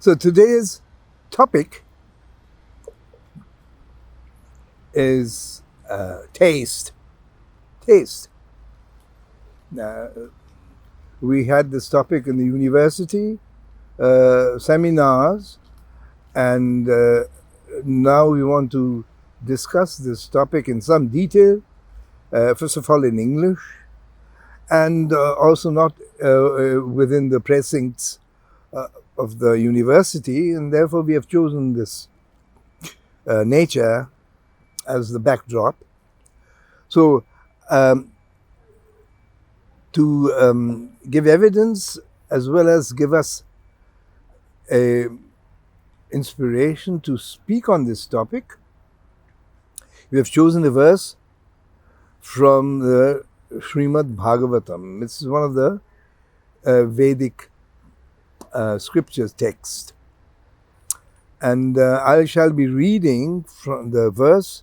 So today's topic is taste. Taste. We had this topic in the university seminars, and now we want to discuss this topic in some detail. First of all, in English, and also not within the precincts of the university, and therefore we have chosen this nature as the backdrop. So to give evidence as well as give us a inspiration to speak on this topic, we have chosen a verse from the Srimad Bhagavatam. This is one of the Vedic scriptures text. And I shall be reading from the verse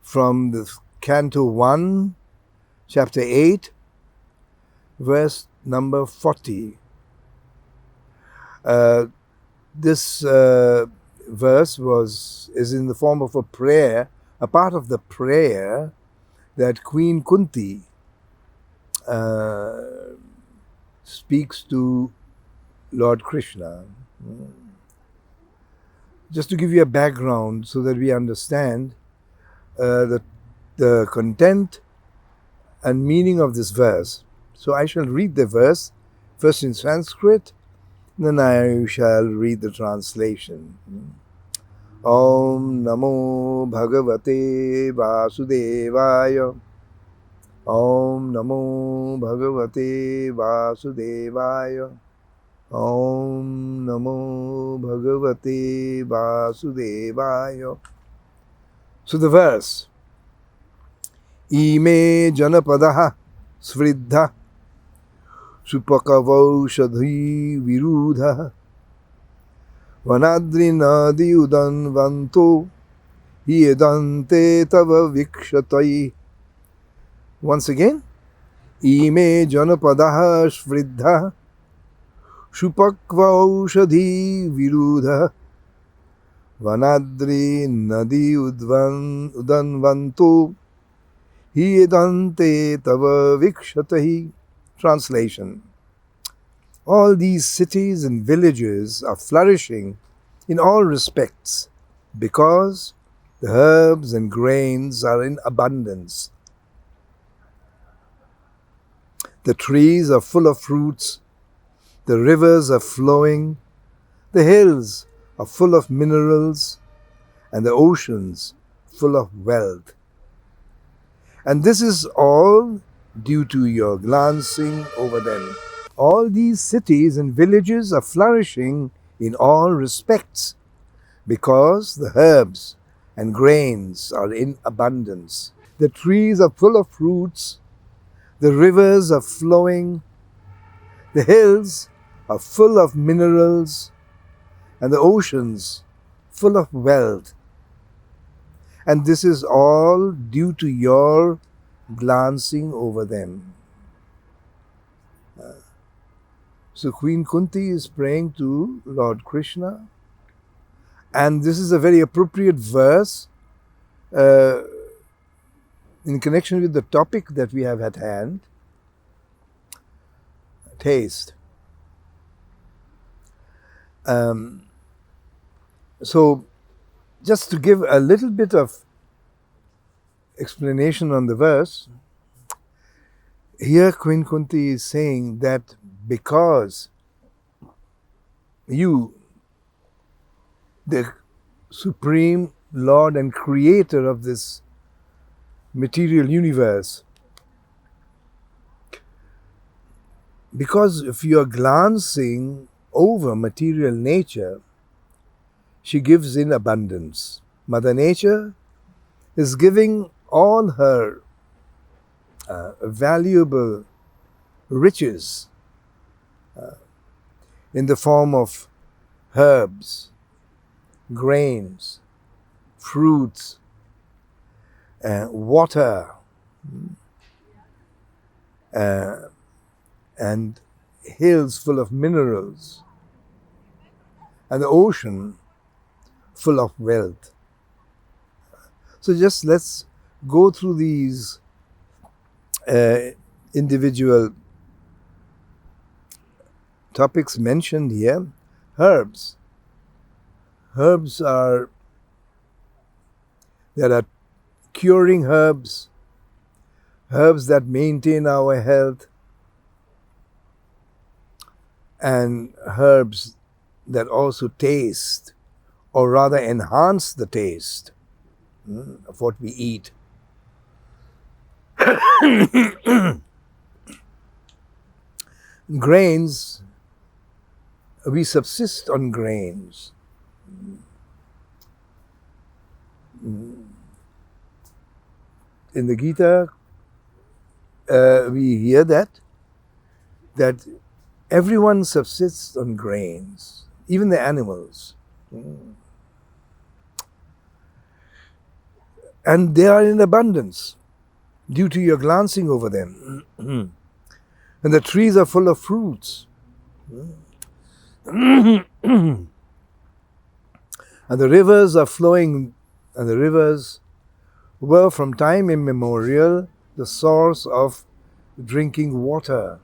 from the Canto 1, Chapter 8, verse number 40. This verse is in the form of a prayer, a part of the prayer that Queen Kunti speaks to Lord Krishna. Just to give you a background so that we understand the content and meaning of this verse. So I shall read the verse first in Sanskrit, then I shall read the translation. Om Namo Bhagavate Vasudevaya. Om Namo Bhagavate Vasudevaya. Om Namo Bhagavate Vasudevaya. So the verse: Ime Janapadaha Svriddha Supakavaushadhi Virudha Vanadri Nadi Udan Vanto Yedante Tava Vikshatai. Once again, Ime Janapadaha Svriddha Supakvaushadhi Virudha Vanadri Nadi Udan Vanto Yedante Tava Vikshatahi. Translation: all these cities and villages are flourishing in all respects because the herbs and grains are in abundance. The trees are full of fruits, the rivers are flowing, the hills are full of minerals, and the oceans full of wealth. And this is all due to your glancing over them. All these cities and villages are flourishing in all respects because the herbs and grains are in abundance. The trees are full of fruits, the rivers are flowing, the hills are full of minerals, and the oceans full of wealth. And this is all due to your glancing over them. So Queen Kunti is praying to Lord Krishna, and this is a very appropriate verse in connection with the topic that we have at hand, taste. So just to give a little bit of explanation on the verse, here Queen Kunti is saying that because you, the Supreme Lord and Creator of this material universe, because if you are glancing over material nature, she gives in abundance. Mother Nature is giving all her valuable riches in the form of herbs, grains, fruits, water, and hills full of minerals, and the ocean full of wealth. So just let's go through these individual topics mentioned here. Herbs. Herbs are, there are curing herbs, herbs that maintain our health, and herbs that also taste, or rather enhance the taste of what we eat. Grains, we subsist on grains. In the Gita, we hear that everyone subsists on grains, even the animals. And they are in abundance due to your glancing over them. And the trees are full of fruits. And the rivers are flowing, and the rivers were from time immemorial the source of drinking water,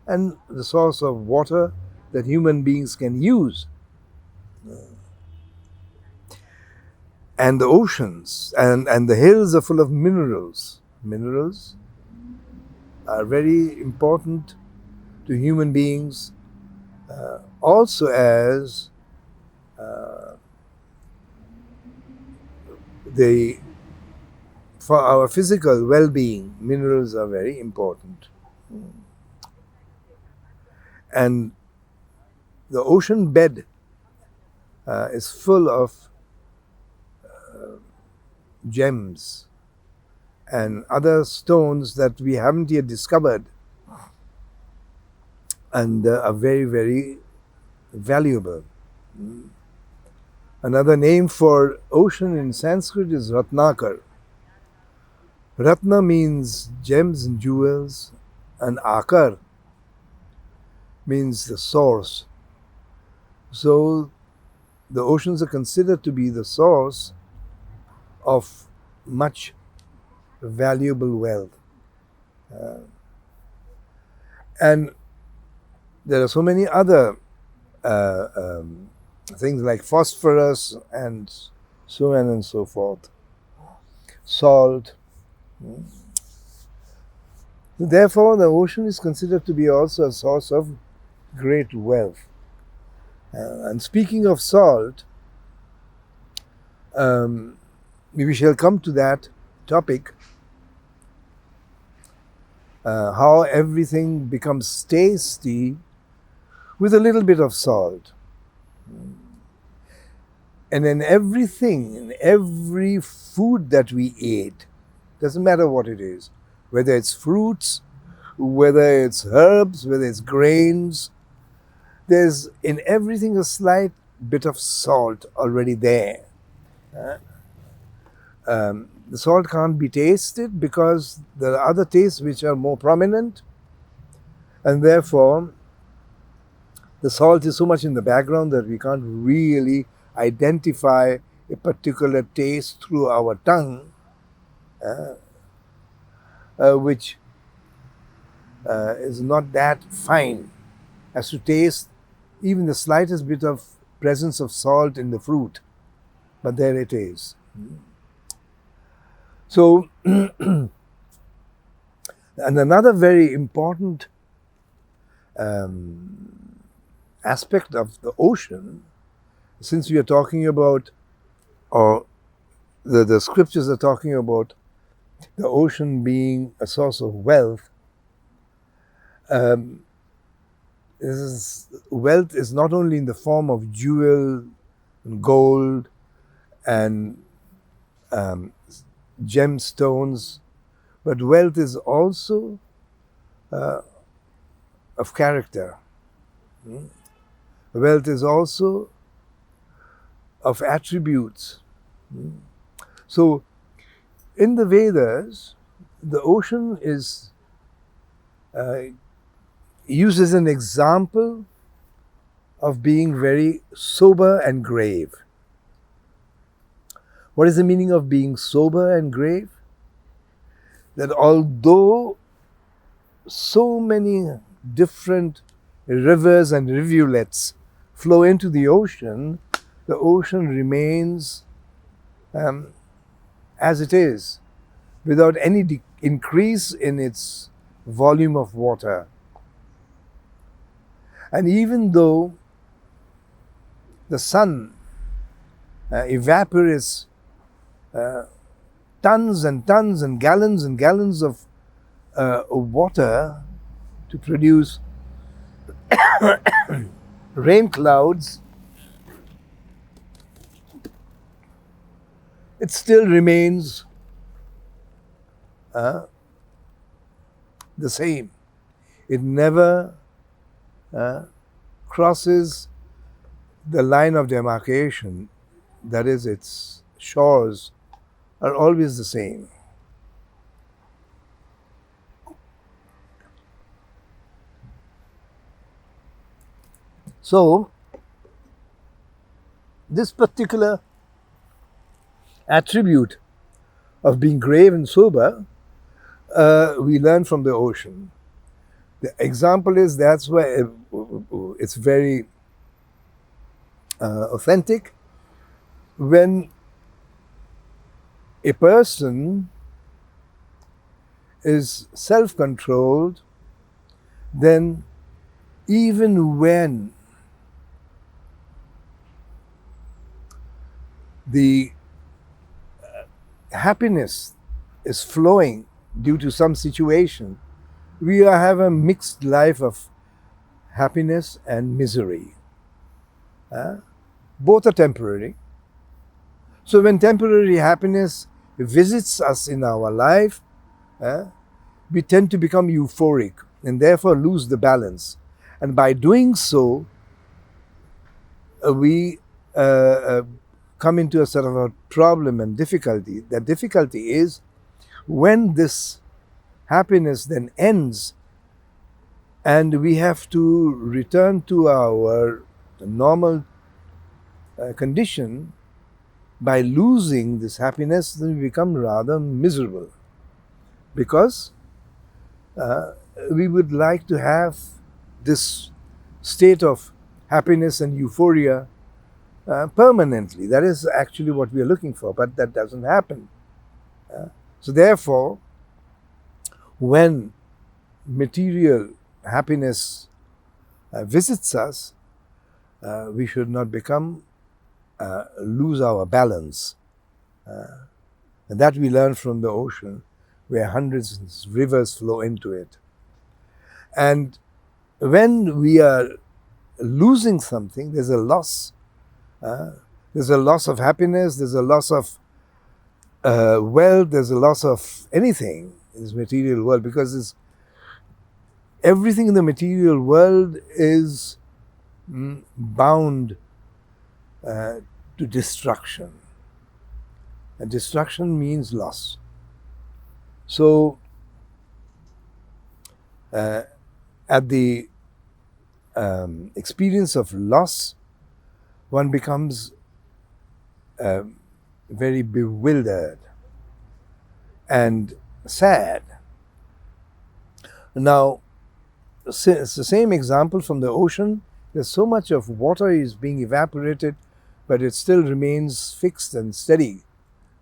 and the source of water that human beings can use. And the oceans and the hills are full of minerals. Minerals are very important to human beings, also as for our physical well-being. Minerals are very important. And the ocean bed is full of gems and other stones that we haven't yet discovered, and are very, very valuable. Another name for ocean in Sanskrit is Ratnakar. Ratna means gems and jewels, and Akar means the source. So the oceans are considered to be the source of much valuable wealth. And there are so many other things like phosphorus and so on and so forth. Salt. Therefore, the ocean is considered to be also a source of great wealth. And speaking of salt, we shall come to that topic, how everything becomes tasty with a little bit of salt. And in everything, in every food that we eat, doesn't matter what it is, whether it's fruits, whether it's herbs, whether it's grains, there's in everything a slight bit of salt already there. The salt can't be tasted because there are other tastes which are more prominent, and therefore the salt is so much in the background that we can't really identify a particular taste through our tongue, which is not that fine as to taste even the slightest bit of presence of salt in the fruit. But there it is. So, and another very important aspect of the ocean, since we are talking about, or the scriptures are talking about the ocean being a source of wealth, wealth is not only in the form of jewel and gold and gemstones, but wealth is also of character. Wealth is also of attributes. So in the Vedas, the ocean is used as an example of being very sober and grave. What is the meaning of being sober and grave? That although so many different rivers and rivulets flow into the ocean remains as it is, without any increase in its volume of water. And even though the sun evaporates tons and tons and gallons of water to produce rain clouds, it still remains the same. It never crosses the line of demarcation, that is, its shores are always the same. So, this particular attribute of being grave and sober, we learn from the ocean. The example is, that's why it's very authentic. When a person is self-controlled, then even when the happiness is flowing due to some situation, we have a mixed life of happiness and misery. Both are temporary. So when temporary happiness visits us in our life, we tend to become euphoric and therefore lose the balance. And by doing so, we come into a sort of a problem and difficulty. The difficulty is when this happiness then ends and we have to return to our normal condition. By losing this happiness, then we become rather miserable, because we would like to have this state of happiness and euphoria permanently. That is actually what we are looking for, but that doesn't happen. So therefore, when material happiness visits us, we should not lose our balance. And that we learn from the ocean, where hundreds of rivers flow into it. And when we are losing something, there's a loss. There's a loss of happiness, there's a loss of wealth, there's a loss of anything in this material world, because everything in the material world is bound to destruction. And destruction means loss. So, at the experience of loss, one becomes very bewildered and sad. Now, it's the same example from the ocean. There's so much of water is being evaporated, but it still remains fixed and steady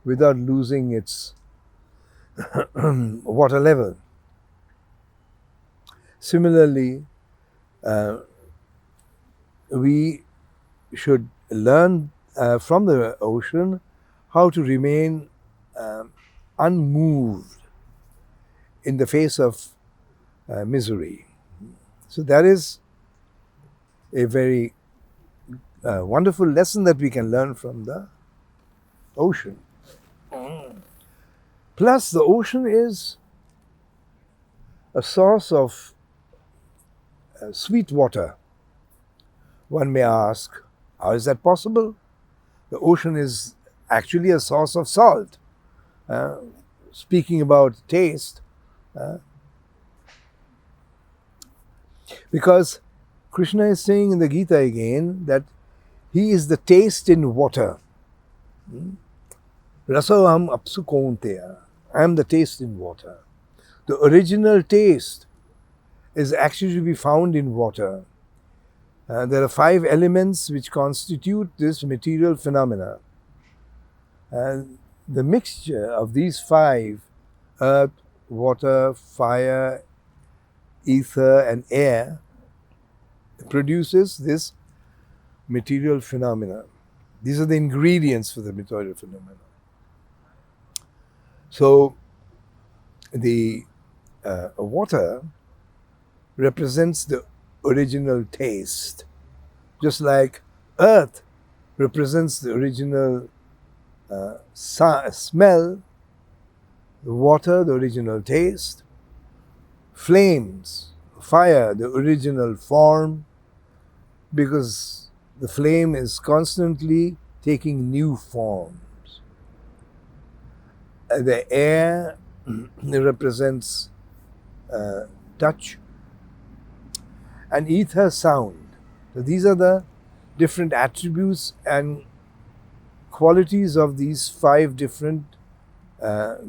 without losing its water level. Similarly, we should learn from the ocean how to remain unmoved in the face of misery. So that is a very wonderful lesson that we can learn from the ocean. Plus, the ocean is a source of sweet water. One may ask, how is that possible? The ocean is actually a source of salt. Speaking about taste, because Krishna is saying in the Gita again that he is the taste in water. Rasoham apsu kaunteya. I am the taste in water. The original taste is actually to be found in water. There are 5 elements which constitute this material phenomena. And the mixture of these 5, earth, water, fire, ether and air, produces this material phenomena. These are the ingredients for the material phenomena. So the water represents the original taste, just like earth represents the original smell, the water, the original taste, flames, fire, the original form, because the flame is constantly taking new forms. The air represents touch, and ether, sound. So these are the different attributes and qualities of these 5 different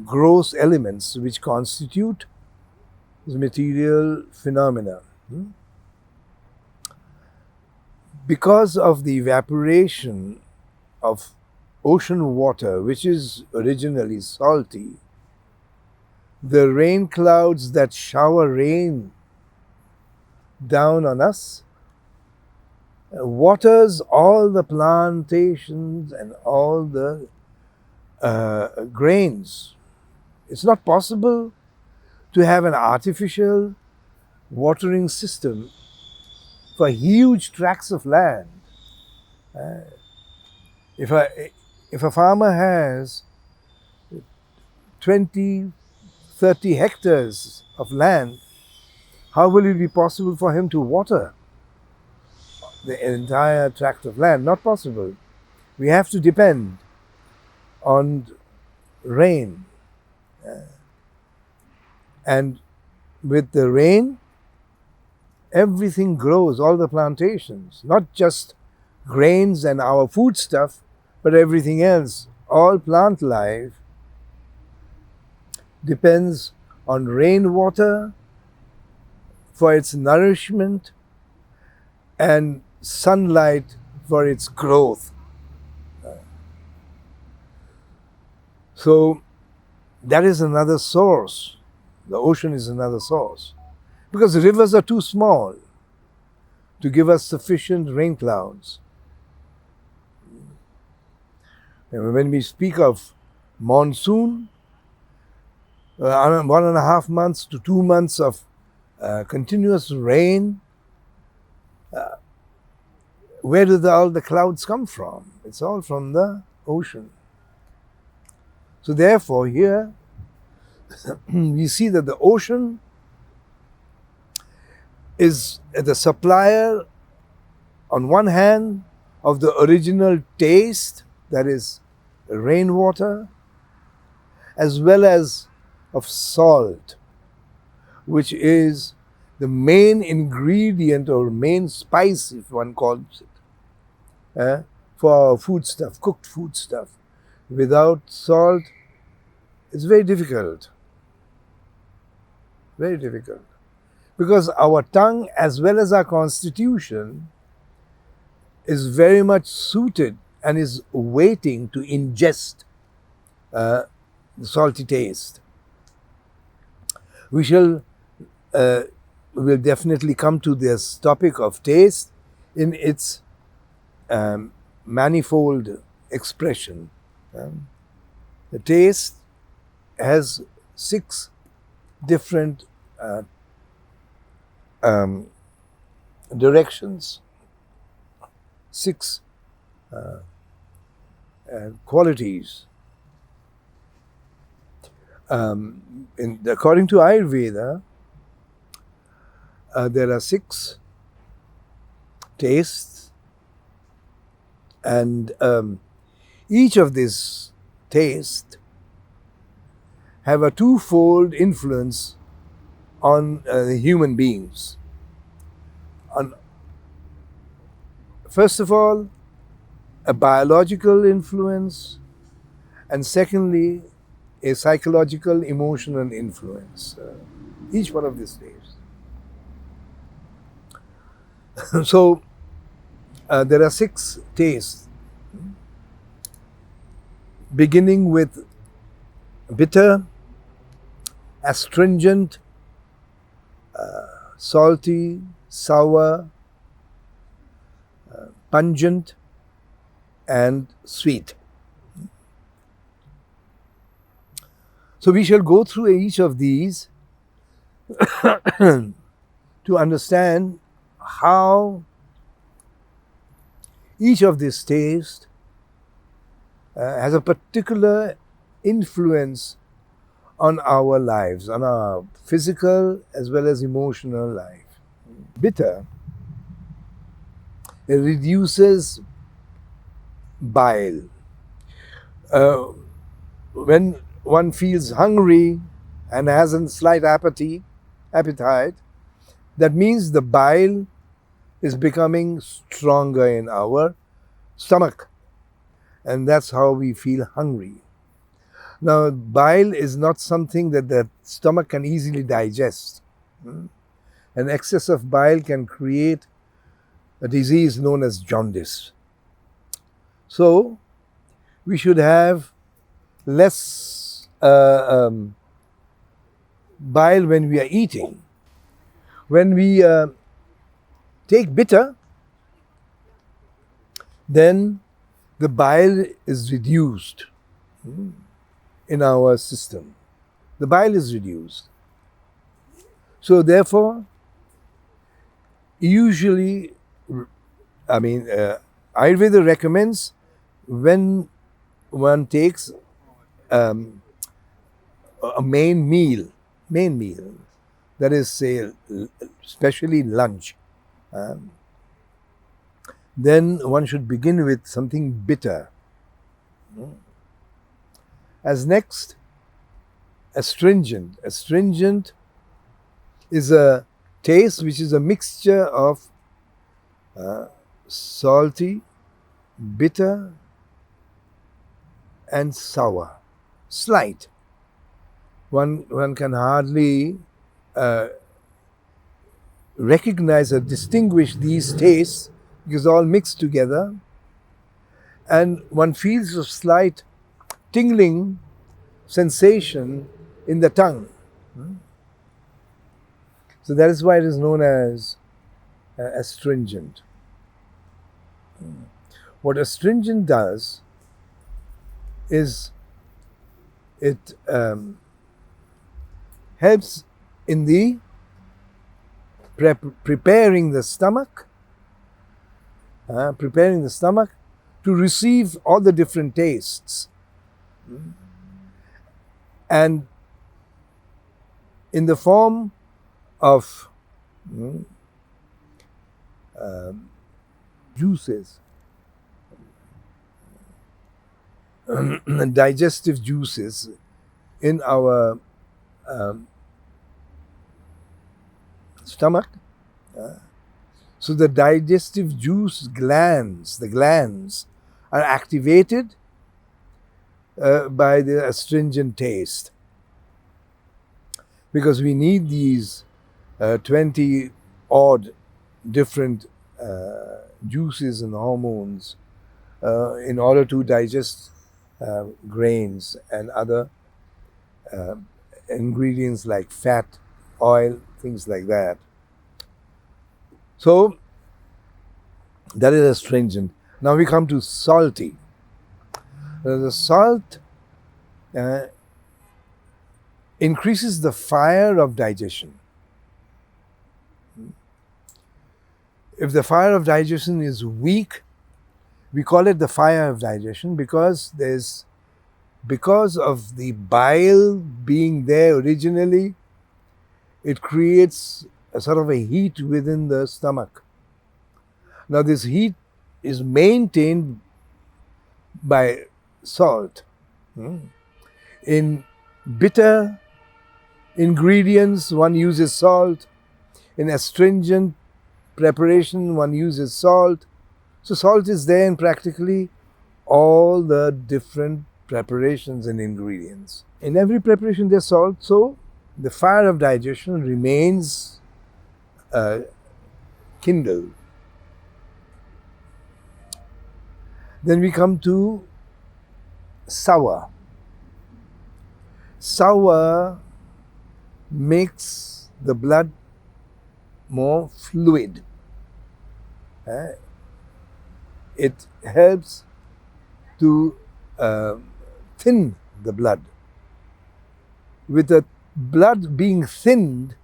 gross elements which constitute this material phenomena. Because of the evaporation of ocean water, which is originally salty, the rain clouds that shower rain down on us waters all the plantations and all the grains. It's not possible to have an artificial watering system for huge tracts of land. If a farmer has 20, 30 hectares of land, how will it be possible for him to water the entire tract of land? Not possible. We have to depend on rain. And with the rain, everything grows, all the plantations, not just grains and our food stuff, but everything else. All plant life depends on rainwater for its nourishment and sunlight for its growth. So that is another source. The ocean is another source. Because rivers are too small to give us sufficient rain clouds. And when we speak of monsoon, 1.5 months to 2 months of continuous rain, where do all the clouds come from? It's all from the ocean. So therefore here we see that the ocean is the supplier on one hand of the original taste, that is rainwater, as well as of salt, which is the main ingredient or main spice, if one calls it, for our food stuff, cooked food stuff. Without salt, it's very difficult. Very difficult. Because our tongue as well as our constitution is very much suited and is waiting to ingest the salty taste. We'll definitely come to this topic of taste in its manifold expression. The taste has 6 different directions, 6 qualities. According to Ayurveda, there are 6 tastes, and each of these tastes have a twofold influence on human beings. first of all, a biological influence, and secondly, a psychological, emotional influence. Each one of these tastes. So, there are 6 tastes, beginning with bitter, astringent, salty, sour, pungent, and sweet. So we shall go through each of these to understand how each of these tastes has a particular influence on our lives, on our physical as well as emotional life. Bitter, it reduces bile. When one feels hungry and has a slight appetite, that means the bile is becoming stronger in our stomach, and that's how we feel hungry. Now, bile is not something that the stomach can easily digest. An excess of bile can create a disease known as jaundice. So, we should have less bile when we are eating. When we take bitter, then the bile is reduced in our system. The bile is reduced. So therefore, usually, Ayurveda recommends when one takes a main meal, that is, say, especially lunch, then one should begin with something bitter. As next, astringent. Astringent is a taste which is a mixture of salty, bitter, and sour. Slight. One can hardly recognize or distinguish these tastes because all mixed together, and one feels a slight tingling sensation in the tongue. So that is why it is known as astringent. What astringent does is it helps in the preparing the stomach to receive all the different tastes. And in the form of juices, digestive juices in our stomach. So the digestive juice glands, are activated by the astringent taste, because we need these 20 odd different juices and hormones in order to digest grains and other ingredients like fat, oil, things like that. So that is astringent. Now we come to salty. The salt increases the fire of digestion. If the fire of digestion is weak, we call it the fire of digestion because of the bile being there originally, it creates a sort of a heat within the stomach. Now this heat is maintained by salt. In bitter ingredients, one uses salt. In astringent preparation, one uses salt. So salt is there in practically all the different preparations and ingredients. In every preparation there's salt, so the fire of digestion remains kindled. Then we come to sour. Sour makes the blood more fluid. It helps to thin the blood. With the blood being thinned,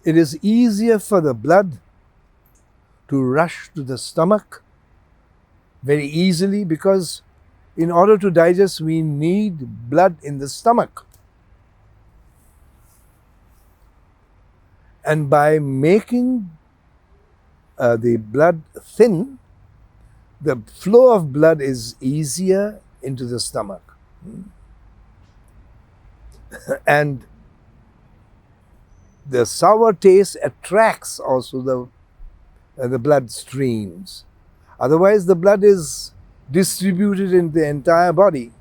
it is easier for the blood to rush to the stomach very easily, because in order to digest we need blood in the stomach. And by making the blood thin, the flow of blood is easier into the stomach. And the sour taste attracts also the blood streams. Otherwise the blood is distributed in the entire body.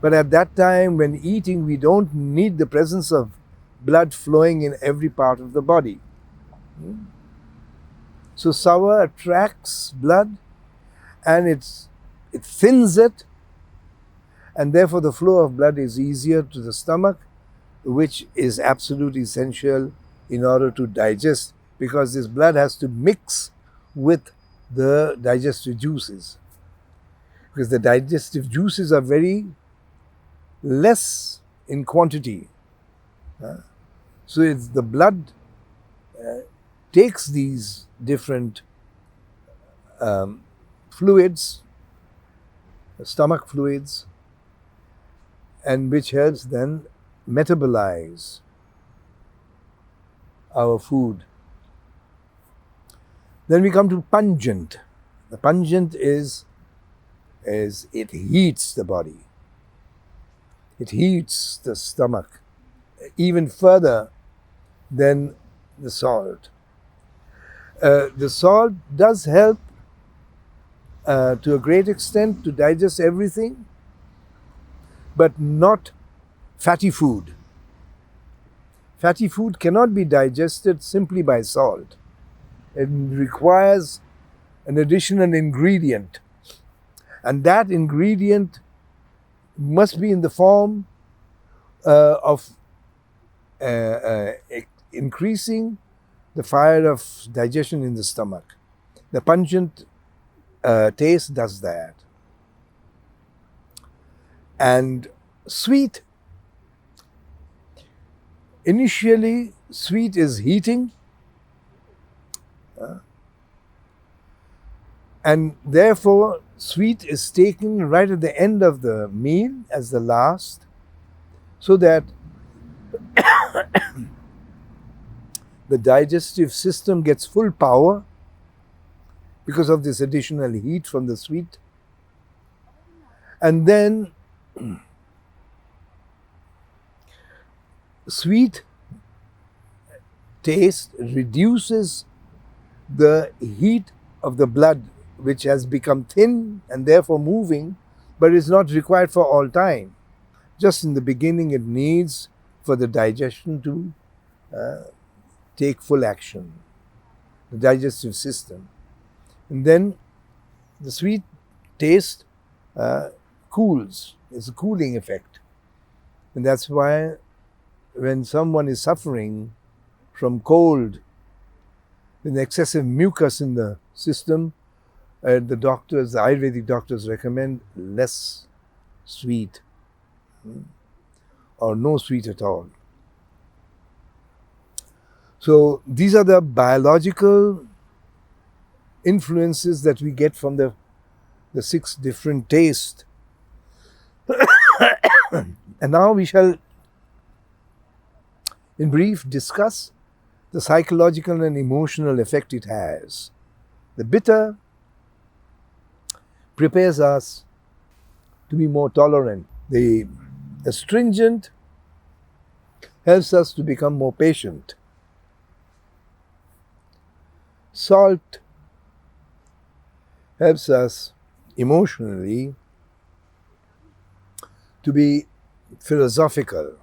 But at that time when eating, we don't need the presence of blood flowing in every part of the body. So sour attracts blood and it thins it, and therefore the flow of blood is easier to the stomach, which is absolutely essential in order to digest, because this blood has to mix with the digestive juices. Because the digestive juices are very less in quantity. So it's the blood takes these different fluids, stomach fluids, and which helps then metabolize our food. Then we come to pungent. The pungent is it heats the body. It heats the stomach even further than the salt. The salt does help to a great extent to digest everything, but not fatty food. Fatty food cannot be digested simply by salt. It requires an additional ingredient, and that ingredient must be in the form of increasing the fire of digestion in the stomach. The pungent taste does that. And sweet, initially sweet is heating, and therefore sweet is taken right at the end of the meal as the last, so that the digestive system gets full power because of this additional heat from the sweet. And then sweet taste reduces the heat of the blood, which has become thin and therefore moving, but is not required for all time. Just in the beginning it needs for the digestion to take full action, the digestive system. And then the sweet taste cools. It's a cooling effect. And that's why when someone is suffering from cold, with excessive mucus in the system, the Ayurvedic doctors recommend less sweet or no sweet at all. So these are the biological influences that we get from the 6 different tastes. And now we shall, in brief, discuss the psychological and emotional effect it has. The bitter prepares us to be more tolerant. The astringent helps us to become more patient. Salt helps us emotionally to be philosophical,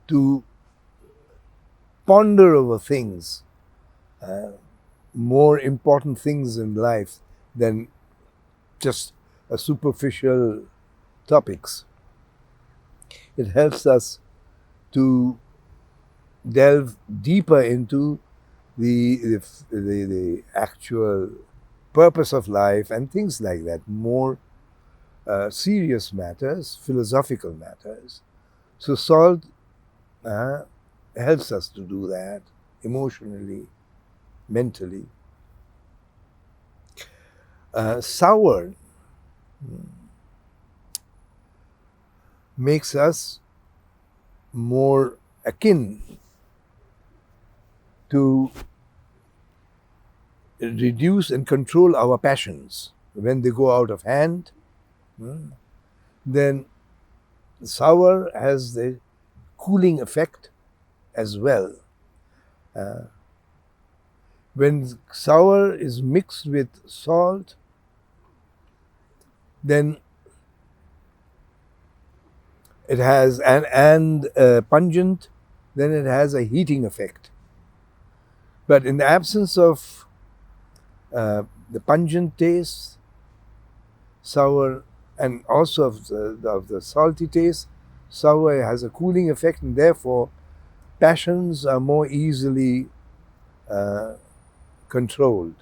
to ponder over things, more important things in life than just superficial topics. It helps us to delve deeper into the actual purpose of life and things like that, more serious matters, philosophical matters. So salt helps us to do that emotionally, mentally. Sour makes us more akin to reduce and control our passions. When they go out of hand, then sour has the cooling effect as well. When sour is mixed with salt, then it has and pungent, then it has a heating effect. But in the absence of the pungent taste, sour, and also of the salty taste, sour has a cooling effect, and therefore passions are more easily controlled.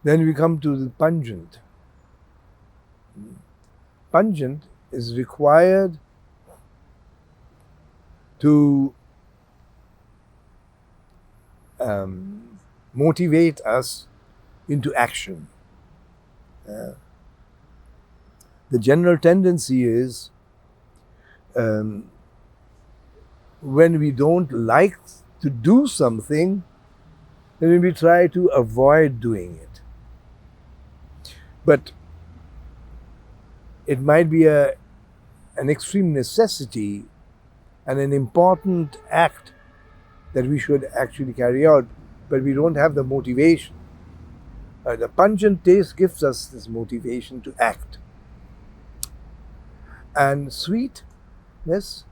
Then we come to the pungent. Pungent is required to motivate us into action. The general tendency is when we don't like to do something, then we try to avoid doing it. But it might be an extreme necessity and an important act that we should actually carry out, but we don't have the motivation. The pungent taste gives us this motivation to act. And sweetness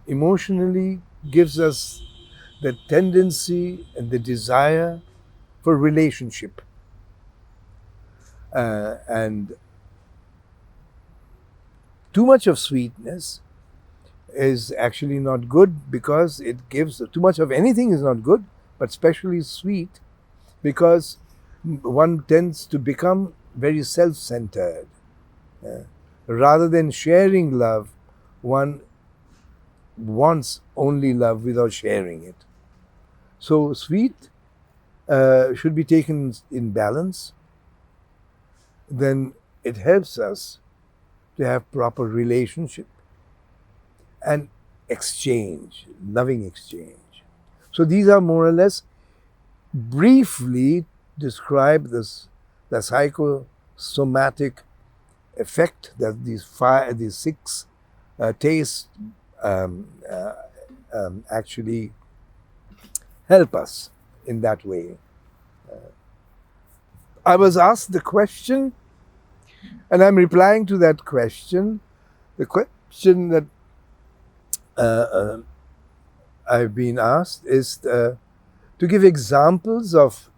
emotionally gives us the tendency and the desire for relationship. And too much of sweetness is actually not good, because it gives, too much of anything is not good, but especially sweet, because one tends to become very self-centered. Rather than sharing love, one wants only love without sharing it. So sweet should be taken in balance. Then it helps us to have proper relationship and exchange, loving exchange. So these are more or less briefly describe the psychosomatic effect that these six tastes actually help us in that way. I was asked the question, and I'm replying to that question. The question that I've been asked is to give examples of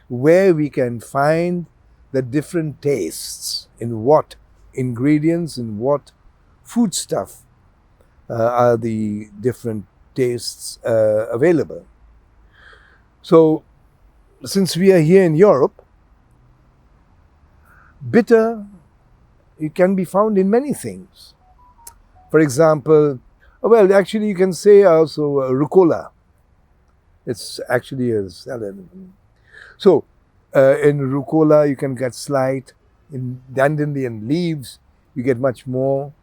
where we can find the different tastes, in what ingredients, in what foodstuff are the different tastes available. So, since we are here in Europe, bitter, it can be found in many things. For example, well, actually you can say also rucola. It's actually a salad. So, in rucola you can get slight. In dandelion leaves you get much more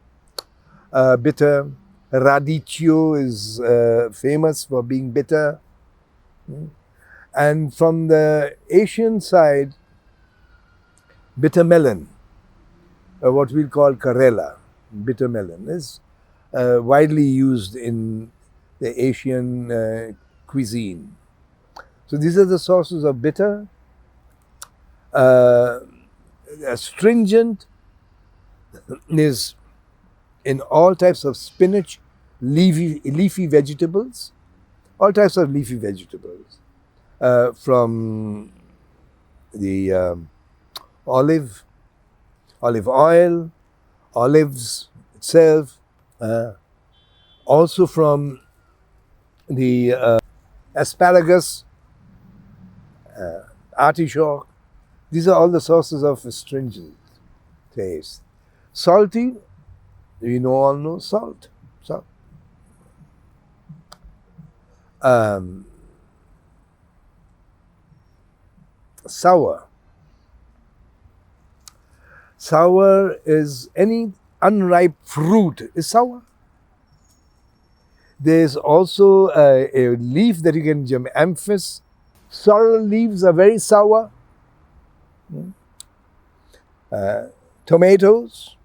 bitter. Radicchio is famous for being bitter. And from the Asian side, bitter melon, what we'll call Karela, bitter melon, is widely used in the Asian cuisine. So these are the sources of bitter. Astringent is in all types of spinach, leafy vegetables, all types of leafy vegetables, from the olive oil, olives itself, also from the asparagus, artichoke. These are all the sources of astringent taste. Salty, we all know salt. Sour. Sour is any unripe fruit is sour. There's also a leaf that you can jam, amphis. Sorrel leaves are very sour. Tomatoes,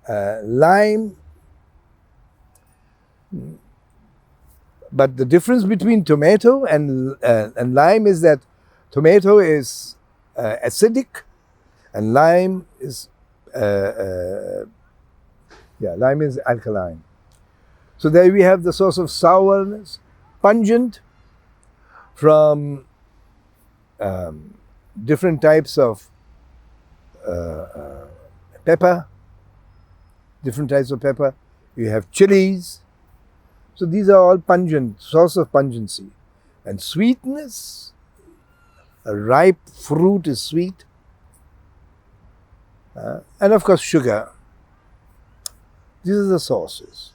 lime. But the difference between tomato and lime is that tomato is acidic, and lime is lime is alkaline. So there we have the source of sourness, pungent, from different types of pepper, different types of pepper. You have chilies. So these are all pungent, source of pungency. And sweetness, a ripe fruit is sweet. And of course sugar. These are the sources.